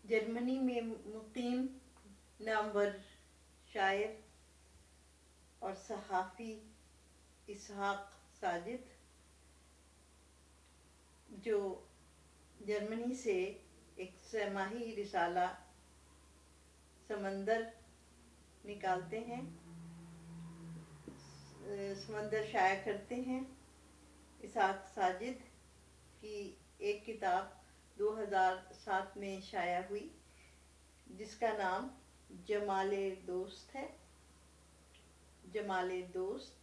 Germany में मुकीम नामवर शायर और सहाफ़ी इसहाक साजिद, जो जर्मनी से एक छमाही रिसाला समंदर निकालते हैं, समंदर शाया करते हैं। इसहाक साजिद की एक किताब 2007 में शाया हुई जिसका नाम जमाले दोस्त है। जमाले दोस्त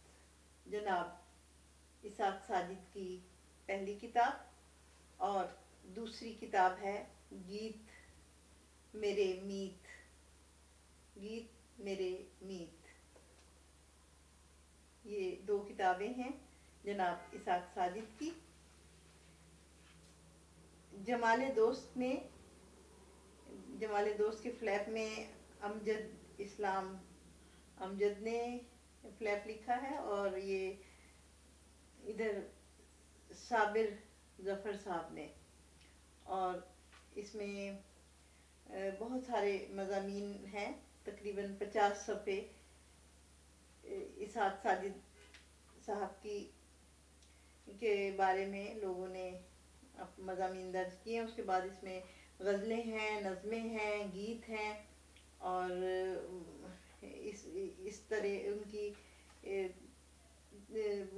जनाब इसहाक साजिद की पहली किताब, और दूसरी किताब है गीत मेरे मीत, गीत मेरे मीत। ये दो किताबें हैं जनाब इसहाक साजिद की। जमाले दोस्त के फ्लैप में अमजद इस्लाम अमजद ने फ्लैप लिखा है, और ये इधर साबिर जफ़र साहब ने। और इसमें बहुत सारे मज़ामीन हैं, तकरीबन 50 सफ़े इसहाक साजिद साहब के बारे में लोगों ने मज़ामीन दर्ज किए हैं। उसके बाद इसमें गज़लें हैं, नज़में हैं, गीत हैं, और इस तरह उनकी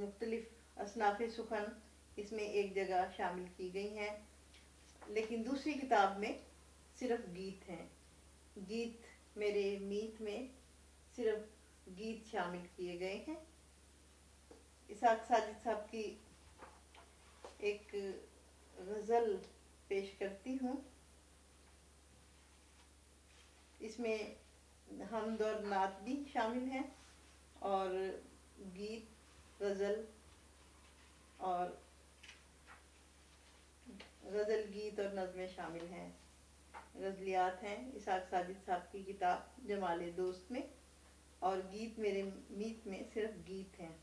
मुख्तलिफ असनाफ़ सुखन इसमें एक जगह शामिल की गई हैं। लेकिन दूसरी किताब में सिर्फ गीत हैं। गीत मेरे मीत में सिर्फ गीत शामिल किए गए हैं। इसहाक साजिद साहब की एक गज़ल पेश करती हूँ। इसमें हमद और नात भी शामिल हैं, और गीत, गज़ल और गज़ल, गीत और नज़में शामिल हैं। गज़लियात हैं इसहाक साजिद साहब की किताब जमाले दोस्त में, और गीत मेरे मीत में सिर्फ गीत हैं।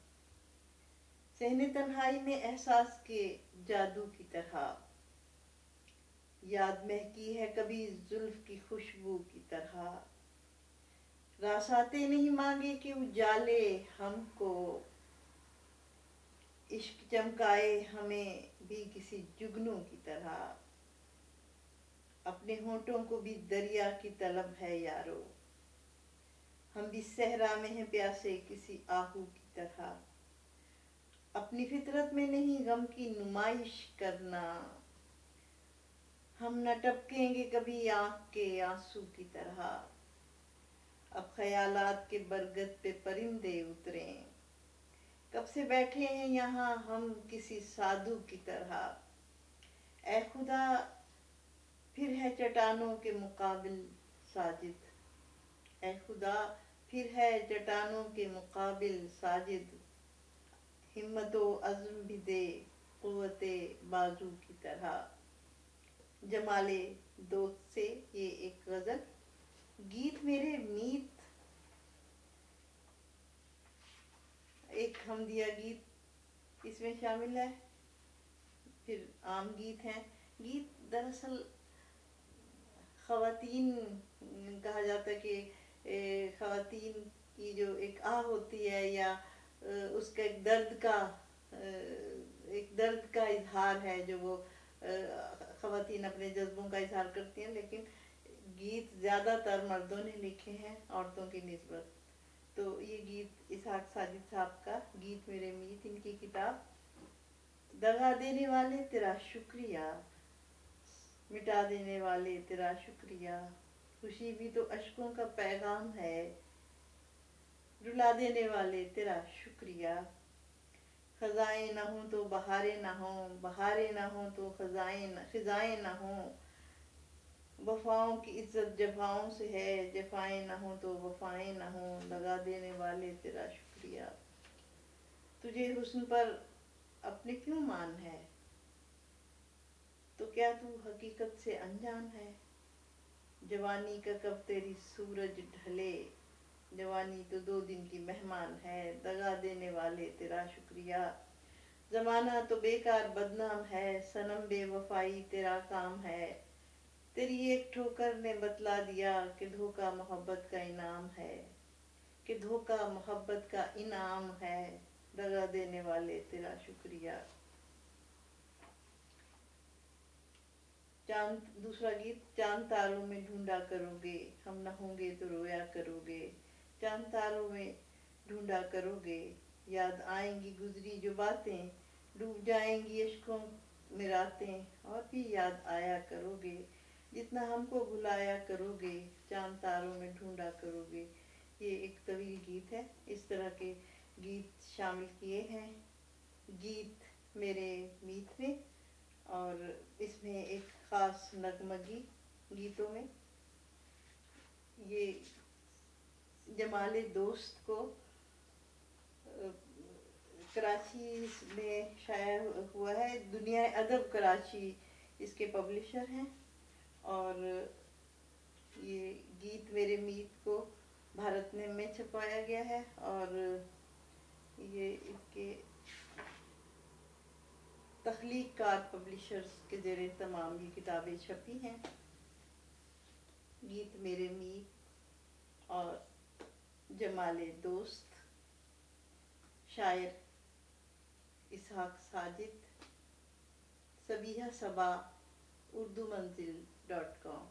सहने तन्हाई में एहसास के जादू की तरह, याद महकी है कभी जुल्फ की खुशबू की तरह, रासाते नहीं मांगे कि उजाले हमको, इश्क चमकाए हमें भी किसी जुगनू की तरह, अपने होंठों को भी दरिया की तलब है यारो, हम भी सहरा में हैं प्यासे किसी आहू की तरह, अपनी फितरत में नहीं गम की नुमाइश करना, हम न टपकेंगे कभी आँख के आंसू की तरह, अब ख्यालात के बरगद पे परिंदे उतरें, कब से बैठे हैं यहाँ हम किसी साधु की तरह, ऐ खुदा फिर है चट्टानों के मुकाबिल साजिद, ऐ खुदा फिर है चट्टानों के मुकाबिल साजिद, हिम्मतो अज़्म भी दे क़ुव्वते बाजू की तरह। जमाले दोस्त से ये एक गज़ल। गीत मेरे मीत एक हमदिया गीत इसमें शामिल है। फिर आम गीत हैं। गीत दरअसल ख़वातीन कहा जाता है कि ख़वातीन की जो एक आह होती है, या उसका एक दर्द का इजहार है, जो वो ख़वातीन अपने जज्बों का इजहार करती हैं। लेकिन गीत ज़्यादातर मर्दों ने लिखे हैं औरतों की निस्बत। तो ये गीत इसहाक साजिद साहब का गीत मेरे मीत, इनकी किताब। दगा देने वाले तेरा शुक्रिया, मिटा देने वाले तेरा शुक्रिया, खुशी भी तो अश्कों का पैगाम है, रुला देने वाले तेरा शुक्रिया, खजाएं ना हो तो बहारें ना हो, बहारें ना हो तो खजाएं ना हो, वफाओं की इज्जत जफाओं से है, जफाएं ना हो तो वफाएं ना हो, लगा देने वाले तेरा शुक्रिया, तुझे हुस्न पर अपने क्यों मान है, तो क्या तू हकीकत से अनजान है, जवानी का कब तेरी सूरज ढले, जवानी तो 2 दिन की मेहमान है, दगा देने वाले तेरा शुक्रिया, ज़माना तो बेकार बदनाम है, सनम बेवफाई तेरा काम है, तेरी एक ठोकर ने बतला दिया कि धोखा मोहब्बत का इनाम है, कि धोखा मोहब्बत का इनाम है, दगा देने वाले तेरा शुक्रिया। चांद, दूसरा गीत। चांद तारों में ढूंढा करोगे, हम न होंगे तो रोया करोगे। चांद तारों में ढूंढा करोगे, याद आएंगी गुजरी जो बातें, डूब जाएंगी अश्कों में रातें, और भी याद आया करोगे। जितना हमको भुलाया करोगे, चांद तारों में ढूंढा करोगे। ये एक तवील गीत है। इस तरह के गीत शामिल किए हैं गीत मेरे मीत में, और इसमें एक ख़ास नगमगी गीतों में ये जमाले दोस्त को कराची में शाया हुआ है। दुनिया अदब कराची इसके पब्लिशर हैं, और ये गीत मेरे मीत को भारत में छपवाया गया है, और ये इसके तख्लीक़कार पब्लिशर्स के ज़रिए तमाम ये किताबें छपी हैं। गीत मेरे मीत और जमाले दोस्त, शायर इसहाक साजिद, सबीहा सबा, urdumanzil.com।